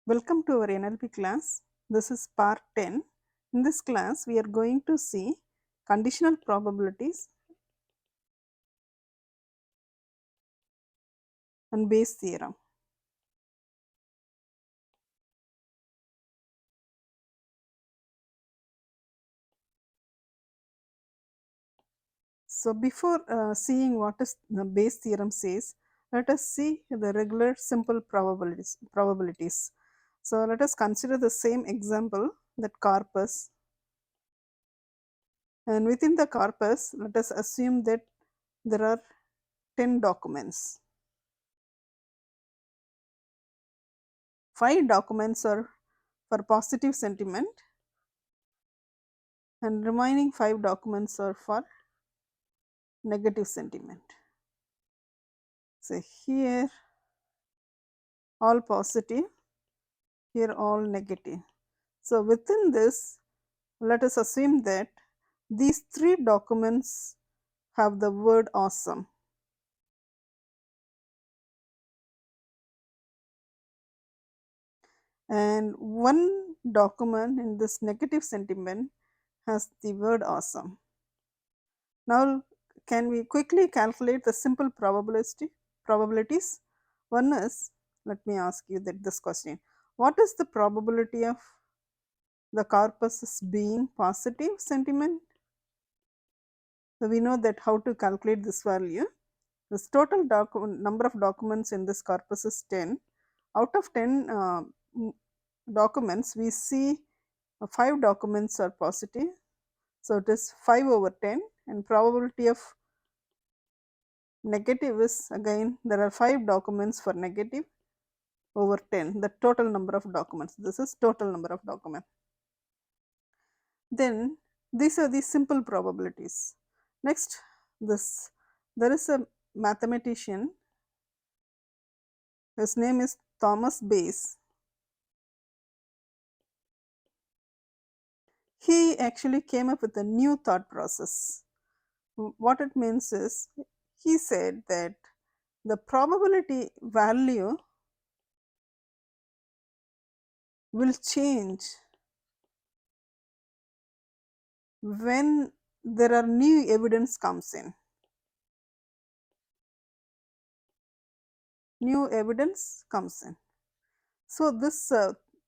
Welcome to our NLP class. This is part 10. In this class, we are going to see conditional probabilities and Bayes theorem. So, before seeing what is the Bayes theorem says, let us see the regular simple probabilities. So, let us consider the same example, that corpus, and within the corpus, let us assume that there are 10 documents. 5 documents are for positive sentiment and remaining 5 documents are for negative sentiment. So, here all positive, here all negative. So, within this, let us assume that these 3 documents have the word awesome. And one document in this negative sentiment has the word awesome. Now, can we quickly calculate the simple probabilities? One is, let me ask you this question. What is the probability of the corpus is being positive sentiment? So, we know that how to calculate this value. This total number of documents in this corpus is 10. Out of 10 documents, we see 5 documents are positive. So, it is 5 over 10, and probability of negative is, again there are 5 documents for negative over 10, the total number of documents. This is total number of documents. Then these are the simple probabilities. Next, there is a mathematician, his name is Thomas Bayes. He actually came up with a new thought process. What it means is, he said that the probability value will change when there are new evidence comes in. New evidence comes in. So, this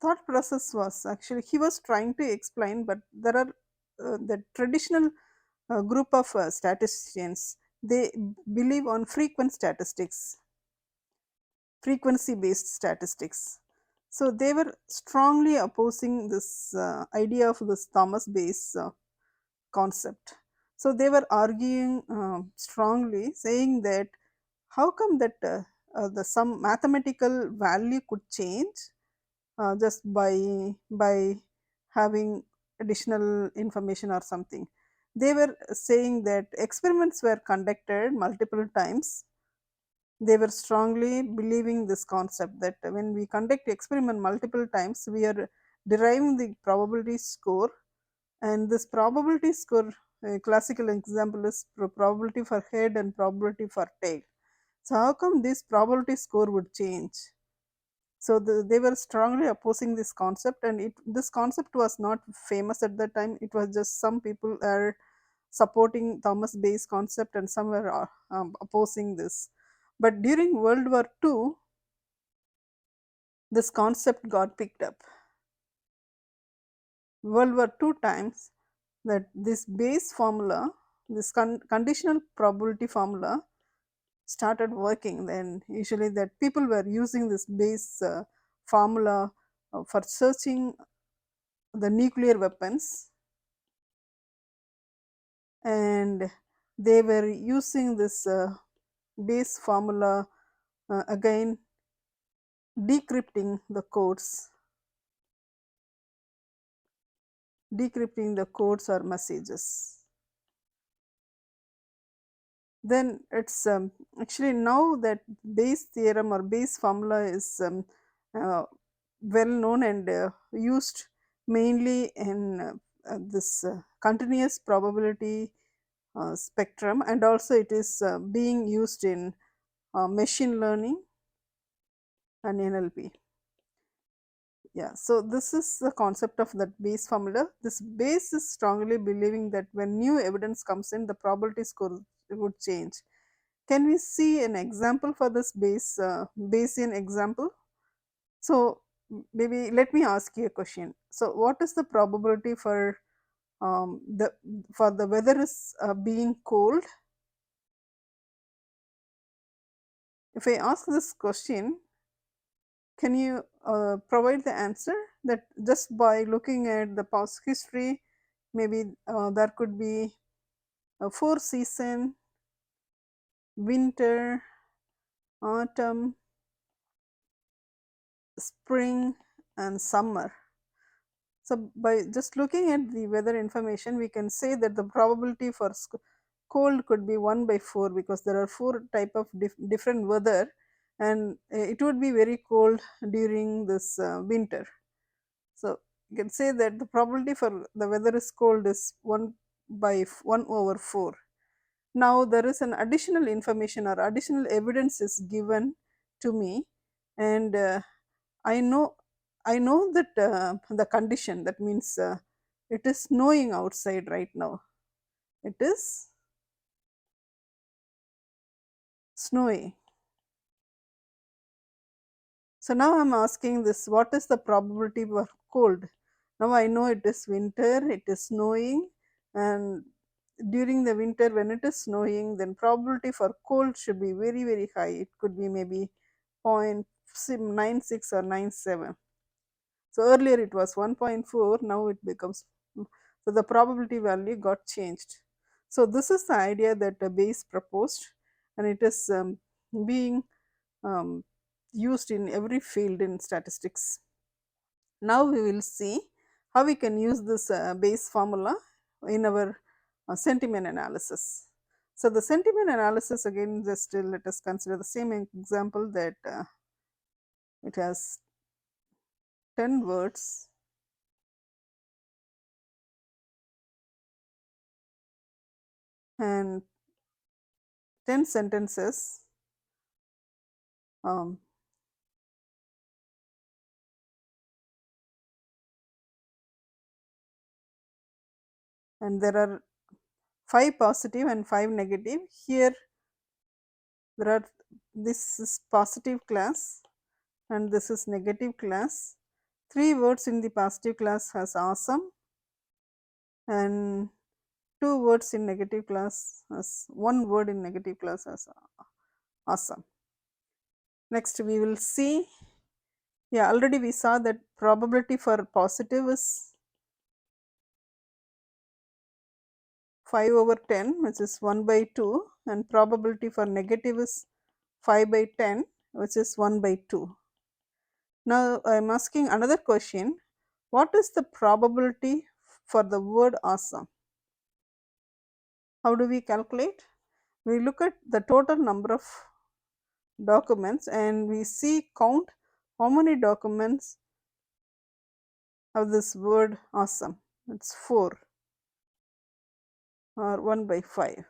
thought process was actually, he was trying to explain, but there are the traditional group of statisticians, they believe on frequency based statistics. So, they were strongly opposing this idea of this Thomas Bayes concept. So, they were arguing strongly, saying that how come that the some mathematical value could change just by having additional information or something. They were saying that experiments were conducted multiple times. They were strongly believing this concept that when we conduct experiment multiple times, we are deriving the probability score, and this probability score, a classical example is probability for head and probability for tail. So, how come this probability score would change? So, they were strongly opposing this concept, and this concept was not famous at that time. It was just some people are supporting Thomas Bayes concept and some were opposing this. But during World War II, this concept got picked up. World War II times, that this Bayes formula, this conditional probability formula started working. Then usually that people were using this Bayes formula for searching the nuclear weapons, and they were using this Bayes formula again decrypting the codes or messages. Then it's actually now that Bayes theorem or Bayes formula is well known and used mainly in this continuous probability spectrum, and also it is being used in machine learning and NLP. Yeah, so this is the concept of that Bayes formula. This Bayes is strongly believing that when new evidence comes in, the probability score would change. Can we see an example for this Bayesian example? So maybe let me ask you a question. So what is the probability for the weather is being cold? If I ask this question, can you provide the answer that just by looking at the past history, maybe there could be a four season, winter, autumn, spring and summer. So by just looking at the weather information, we can say that the probability for cold could be 1 by 4, because there are 4 type of different weather, and it would be very cold during this winter. So you can say that the probability for the weather is cold is 1 by 1 over 4. Now there is an additional information or additional evidence is given to me, and I know I know that the condition, that means it is snowing outside right now. It is snowy. So now I'm asking this, what is the probability for cold? Now I know it is winter, it is snowing, and during the winter when it is snowing, then probability for cold should be very very high. It could be maybe 0.96 or 97. So earlier it was 1.4, now it becomes, so the probability value got changed. So this is the idea that Bayes proposed, and it is being um, used in every field in statistics. Now we will see how we can use this Bayes formula in our sentiment analysis. So the sentiment analysis, again, just let us consider the same example that it has 10 words and 10 sentences, um, and there are 5 positive and 5 negative. Here there are, this is positive class and this is negative class. 3 words in the positive class has awesome, and 2 words in negative class as 1 word in negative class as awesome. Next we will see, yeah, already we saw that probability for positive is 5 over 10, which is 1 by 2, and probability for negative is 5 by 10, which is 1 by 2. Now I am asking another question, what is the probability for the word awesome? How do we calculate? We look at the total number of documents and we see count how many documents have this word awesome. It's 4 or 1 by 5.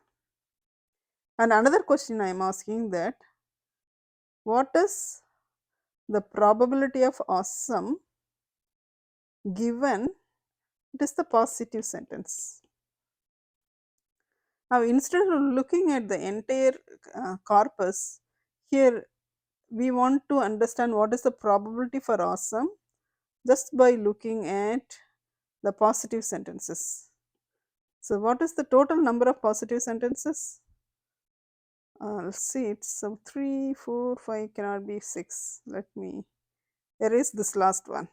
And another question I am asking, that what is the probability of awesome given it is the positive sentence? Now instead of looking at the entire corpus, here we want to understand what is the probability for awesome just by looking at the positive sentences. So what is the total number of positive sentences? Let's see, it's 3, 4, 5, cannot be 6. Let me erase this last one.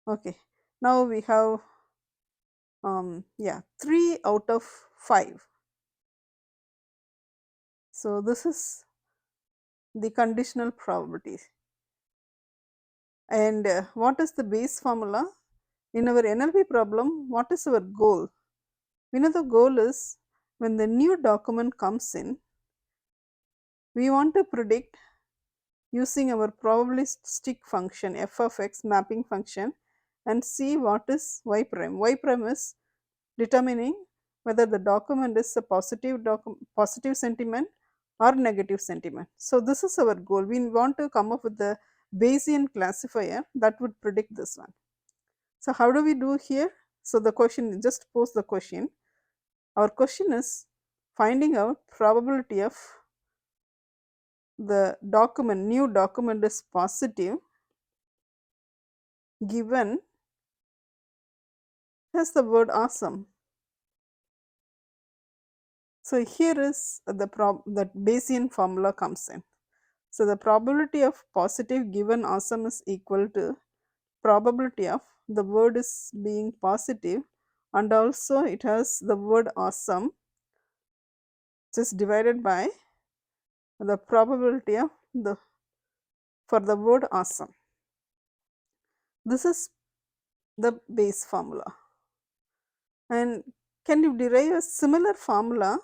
Okay, now we have 3 out of 5. So this is the conditional probability. And what is the Bayes formula? In our NLP problem, what is our goal? We know the goal is when the new document comes in, we want to predict using our probabilistic function f of x mapping function and see what is y prime. Y prime is determining whether the document is a positive sentiment or negative sentiment. So this is our goal. We want to come up with the Bayesian classifier that would predict this one. So how do we do here? So the question, just pose the question. Our question is finding out probability of the document, new document is positive given has the word awesome. So here is the Bayesian formula comes in. So the probability of positive given awesome is equal to probability of the word is being positive, and also it has the word awesome, just divided by the probability of the for the word awesome. This is the Bayes formula. And can you derive a similar formula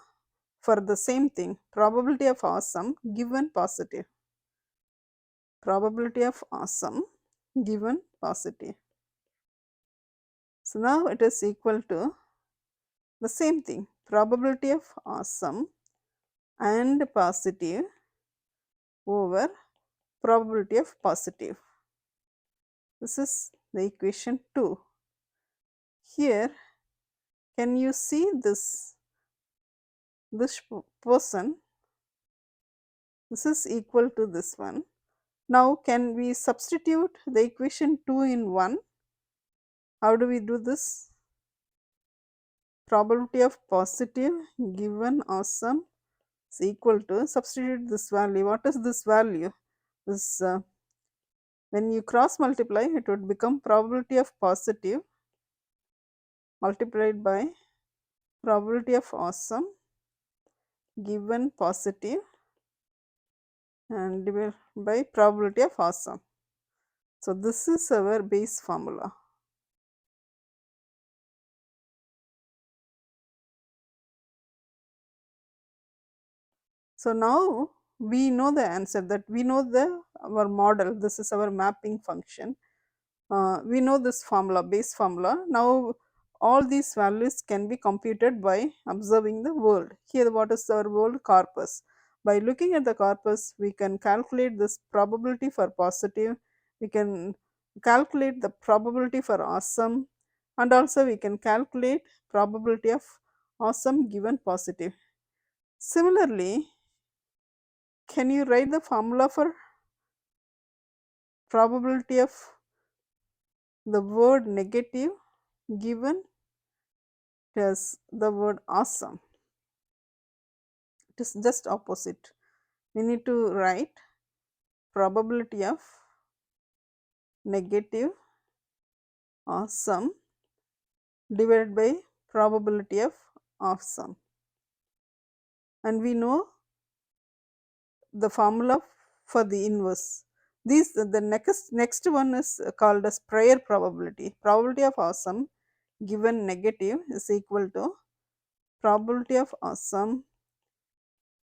for the same thing, probability of awesome given positive? Probability of awesome given positive. So now it is equal to the same thing, probability of awesome and positive over probability of positive. This is the equation 2. Here, can you see this person? This is equal to this one. Now, can we substitute the equation 2 in 1? How do we do this? Probability of positive given awesome is equal to, substitute this value. What is this value? This when you cross multiply, it would become probability of positive multiplied by probability of awesome given positive and divided by probability of awesome. So this is our Bayes formula. So now we know the answer, that we know our model. This is our mapping function. We know this formula, Bayes formula. Now all these values can be computed by observing the world. Here what is our world? Corpus. By looking at the corpus, we can calculate this probability for positive, we can calculate the probability for awesome, and also we can calculate probability of awesome given positive. Similarly, can you write the formula for probability of the word negative given as the word awesome? It is just opposite. We need to write probability of negative awesome divided by probability of awesome. And we know the formula for the inverse. The next one is called as prior probability. Probability of awesome given negative is equal to probability of awesome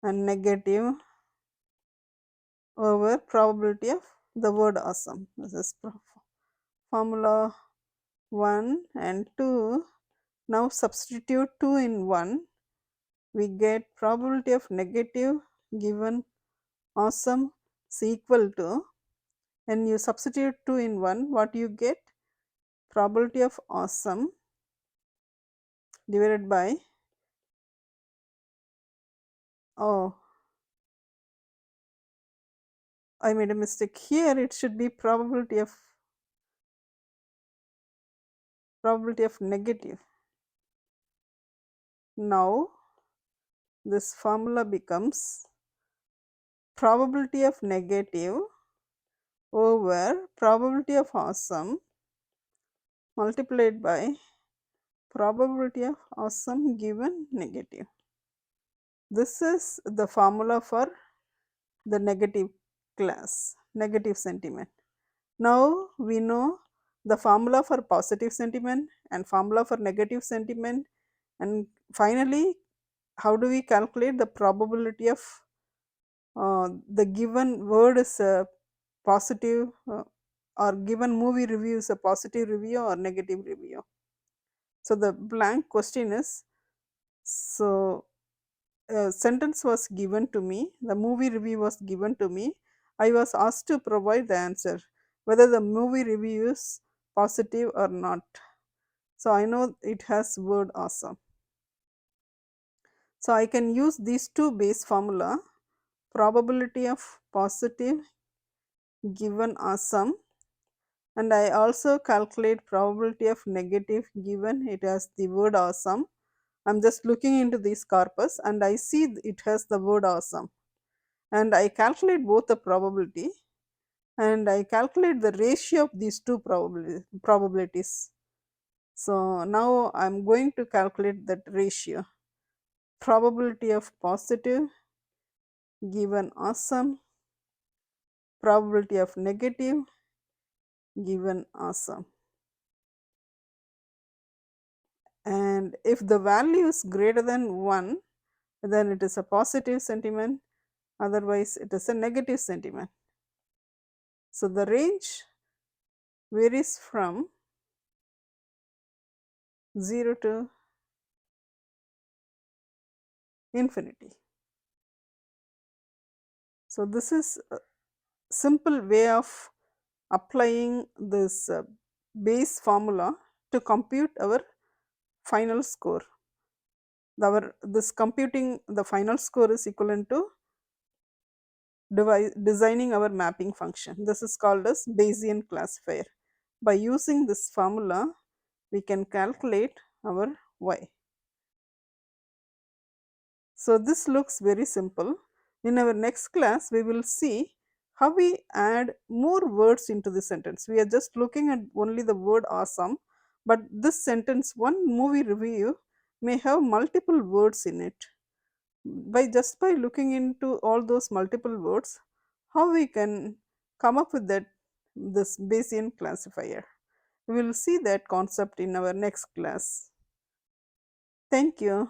and negative over probability of the word awesome. This is formula 1 and 2. Now substitute 2 in 1, we get probability of negative given awesome is equal to, when you substitute 2 in 1, what you get? Probability of awesome divided by, oh, I made a mistake here, it should be probability of negative. Now this formula becomes probability of negative over probability of awesome multiplied by probability of awesome given negative. This is the formula for the negative class, negative sentiment. Now we know the formula for positive sentiment and formula for negative sentiment, and finally how do we calculate the probability of the given word is a positive or given movie review is a positive review or negative review. So the blank question is, so a sentence was given to me, the movie review was given to me, I was asked to provide the answer whether the movie review is positive or not. So I know it has word awesome. So I can use these two Bayes formula, probability of positive given awesome, and I also calculate probability of negative given it has the word awesome. I'm just looking into this corpus and I see it has the word awesome, and I calculate both the probability and I calculate the ratio of these two probabilities. So now I'm going to calculate that ratio. Probability of positive given awesome, probability of negative given awesome. And if the value is greater than 1, then it is a positive sentiment, otherwise it is a negative sentiment. So the range varies from 0 to infinity. So this is a simple way of applying this Bayes formula to compute our final score. This computing the final score is equivalent to designing our mapping function. This is called as Bayesian classifier. By using this formula, we can calculate our y. So this looks very simple. In our next class, we will see how we add more words into the sentence. We are just looking at only the word awesome, but this sentence, one movie review, may have multiple words in it. By looking into all those multiple words, how we can come up with this Bayesian classifier. We will see that concept in our next class. Thank you.